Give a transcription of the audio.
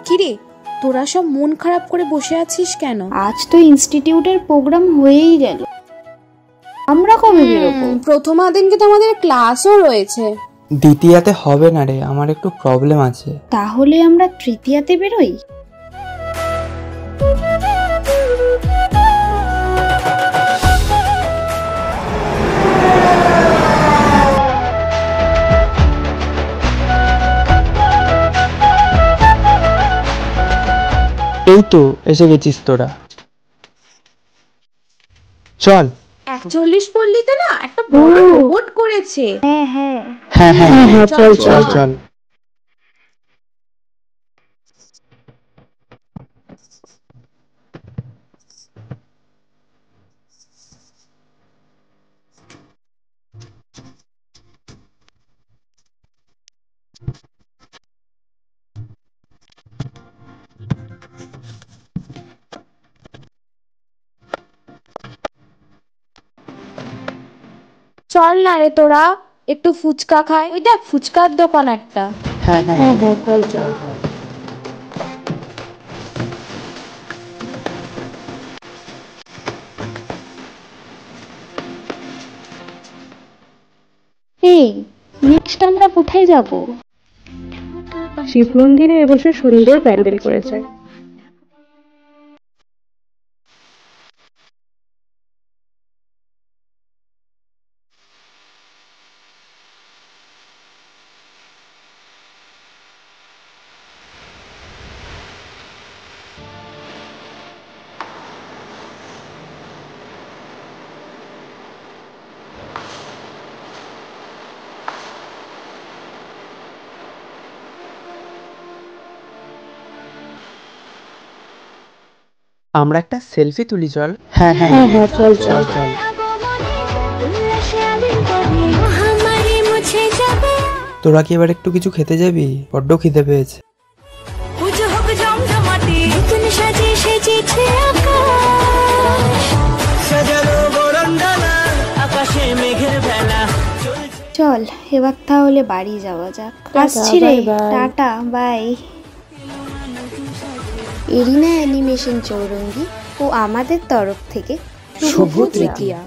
কিরে, তোরা সব মন খারাপ করে বসে আছিস কেন? আজ তো ইনস্টিটিউটের প্রোগ্রাম হয়েই গেল, আমরা কবে বেরোবো? প্রথমা দিনকে তো আমাদের ক্লাসও রয়েছে। দ্বিতীয়াতে হবে না রে, আমার একটু প্রবলেম আছে। তাহলে আমরা তৃতীয়াতে বেরোই। এই তো এসে গেছিস তোরা, চল। 41 পল্লীতে না একটা বড় রোবট করেছে। হ্যাঁ হ্যাঁ হ্যাঁ হ্যাঁ হ্যাঁ, চল চল চল। চল না রে তোরা, একটু ফুচকা খাই। ওই দেখ ফুচকার দোকান একটা। হ্যাঁ হ্যাঁ হ্যাঁ, চল চল। এই নেক্সট আমরা কোথায় যাব? শিব মন্দিরে এবছর সুন্দর প্যান্ডেল করেছে। আমরা একটা সেলফি তুলি, চল। হ্যাঁ হ্যাঁ হ্যাঁ, চল চল চল। তোরা কি এবার একটু কিছু খেতে যাবি? বড্ড খিদে পেয়েছে। চল এবার তাহলে বাড়ি যাওয়া যাক। আসছি রে, tata bye. Arena animation Chowringhee ও আমাদের তরফ থেকে শুভ তৃতীয়া।